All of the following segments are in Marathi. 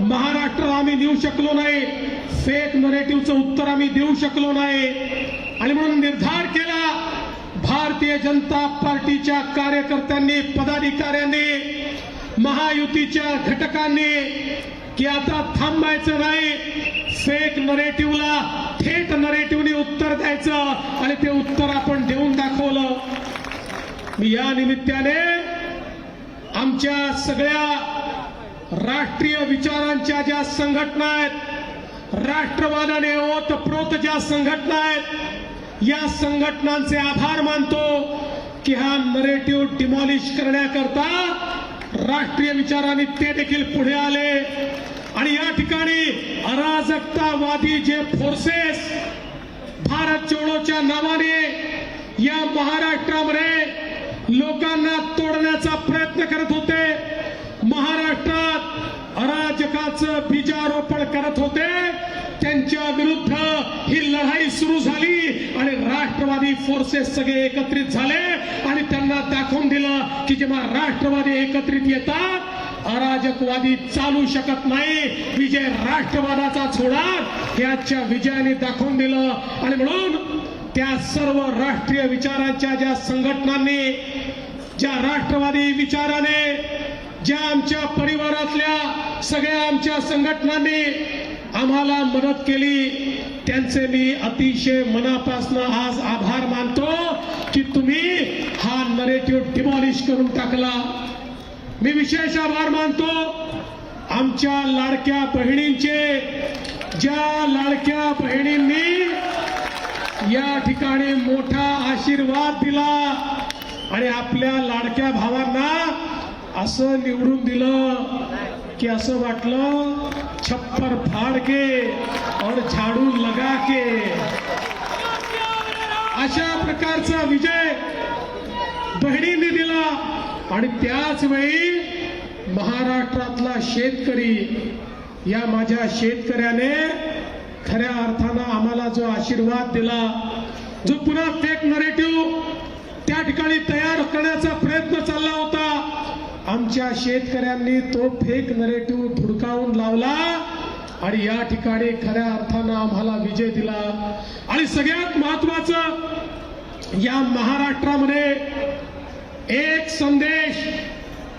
महाराष्ट्राला आम्ही देऊ शकलो नाही, फेक नरेटिव्हचं उत्तर आम्ही देऊ शकलो नाही आणि म्हणून निर्धार केला भारतीय जनता पार्टीच्या कार्यकर्त्यांनी, पदाधिकाऱ्यांनी, महायुतीच्या घटकांनी की आता थांबायचं नाही, फेक नरेटिव्हला थेट नरेटिव्हने उत्तर द्यायचं आणि ते उत्तर आपण देऊन दाखवलं। मी या निमित्ताने आमच्या सगळ्या राष्ट्रीय विचारांच्या ज्या संघटना आहेत, राष्ट्रवादाने ओतप्रोत ज्या संघटना आहेत, या संघटनांचे आभार मानतो की हा नरेटिव्ह डिमॉलिश करण्याकरता राष्ट्रीय विचारांनी ते देखील पुढे आले आणि या ठिकाणी अराजकतावादी जे फोर्सेस भारत जोडोच्या नावाने या महाराष्ट्रामध्ये लोकांना तोडण्याचा प्रयत्न करत होते, महाराष्ट्रात अराजकाचं बीजारोपण करत होते, त्यांच्या विरुद्ध ही लढाई सुरू झाली आणि राष्ट्रवादी फोर्सेस सगळे एकत्रित झाले आणि त्यांना दाखवून दिलं की जेव्हा राष्ट्रवादी एकत्रित येतात अराजकवादी चालू शकत नाही, विजय राष्ट्रवादाचाच होणार हे आजच्या विजयाने दाखवून दिलं। आणि म्हणून त्या सर्व राष्ट्रीय विचारांच्या ज्या संघटनांनी, ज्या राष्ट्रवादी विचाराने, ज्या आमच्या परिवारातल्या सगळ्या आमच्या संघटनांनी आम्हाला मदत केली, त्यांचे मी अतिशय मनापासून आज आभार मानतो की तुम्ही हा नरेटिव्ह डिमॉलिश करून टाकला। मी विशेष आभार मानतो आमच्या लाडक्या बहिणींचे, ज्या लाडक्या बहिणींनी या ठिकाणी मोठा आशीर्वाद दिला आणि आपल्या लाडक्या भावांना असं निवडून दिलं की असं वाटलं छप्पर फाड़ के और झाड़ू लगा के, अशा प्रकारचा विजय बहिणींनी दिला। आणि त्याच वेळी महाराष्ट्रातला शेतकरी, या माझ्या शेतकऱ्याने खऱ्या अर्थानं आम्हाला जो आशीर्वाद दिला, जो पुन्हा फेक नरेटिव्ह त्या ठिकाणी तयार करण्याचा प्रयत्न चालला होता, आमच्या शेतकऱ्यांनी तो फेक नरेटिव्ह धुडकावून लावला आणि या ठिकाणी खऱ्या अर्थानं आम्हाला विजय दिला। आणि सगळ्यात महत्वाचं, या महाराष्ट्रामध्ये एक संदेश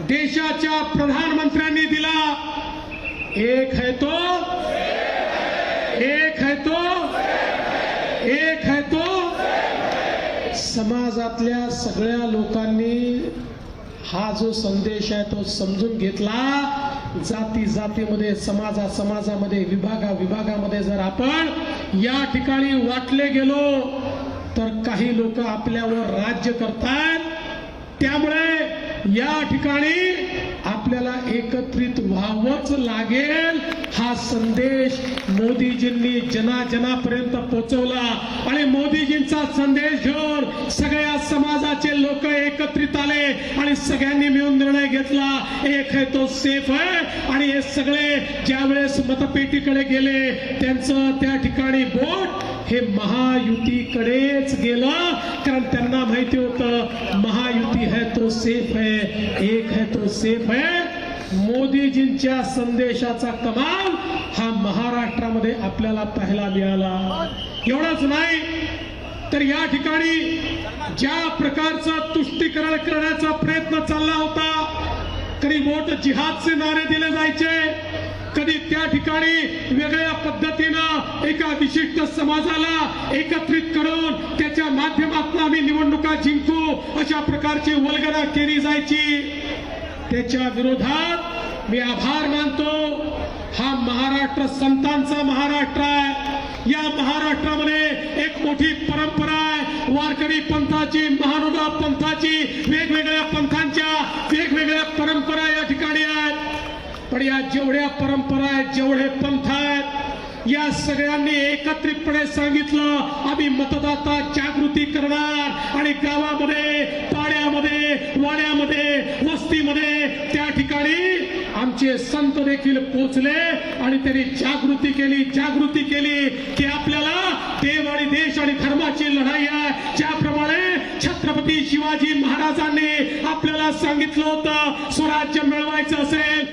देशाच्या प्रधानमंत्र्यांनी दिला, एक है तो, एक है तो, एक है तो। समाजातल्या सगळ्या लोकांनी हा जो संदेश आहे तो समजून घेतला। जाती जातीमध्ये, समाजामध्ये, विभागामध्ये जर आपण या ठिकाणी वाटले गेलो तर काही लोक आपल्यावर राज्य करतात, त्यामुळे या ठिकाणी आपल्याला एकत्रित व्हावंच लागेल। हा संदेश मोदीजींनी जनाजनापर्यंत पोहोचवला आणि मोदीजींचा संदेश घेऊन सगळ्या समाजाचे लोक एकत्रित आले आणि सगळ्यांनी मिळून निर्णय घेतला, एक है तो सेफ है। आणि हे सगळे ज्यावेळेस मतपेटीकडे गेले त्यांचं त्या ठिकाणी बोट हे महायुतीकडेच गेलं, कारण त्यांना माहिती होतं महायुती है तो सेफ है, एक है तो सेफ है। मोदीजींच्या संदेशाचा कमाल हा महाराष्ट्रामध्ये आपल्याला पाहायला मिळाला। एवढंच नाही तर या ठिकाणी ज्या प्रकारचं तुष्टीकरण करण्याचा प्रयत्न चालला होता, कधी वोट जिहादचे नारे दिले जायचे, कधी त्या ठिकाणी वेगळ्या पद्धतीनं एका विशिष्ट समाजाला एकत्रित करून त्याच्या माध्यमातून आम्ही निवडणुका जिंकू अशा प्रकारची वल्गना केली जायची। त्याच्या विरोधात मी आभार मानतो, हा महाराष्ट्र संतांचा महाराष्ट्र आहे। या महाराष्ट्रामध्ये एक मोठी परंपरा आहे, वारकरी पंथाची, महानुभाव पंथाची, वेगवेगळ्या पंथांच्या वेगवेगळ्या परंपरा या ठिकाणी आहेत। पण या जेवढ्या परंपरा आहेत, जेवढे पंथ आहेत, या सगळ्यांनी एकत्रितपणे सांगितलं आम्ही मतदाता जागृती करणार आणि गावामध्ये, पाड्यामध्ये, वाड्यामध्ये, वस्तीमध्ये त्या ठिकाणी आमचे संत देखील पोहोचले आणि त्यांनी जागृती केली की आपल्याला देव आणि देश आणि धर्माची लढाई आहे। ज्याप्रमाणे छत्रपती शिवाजी महाराजांनी आपल्याला सांगितलं होतं स्वराज्य मिळवायचं असेल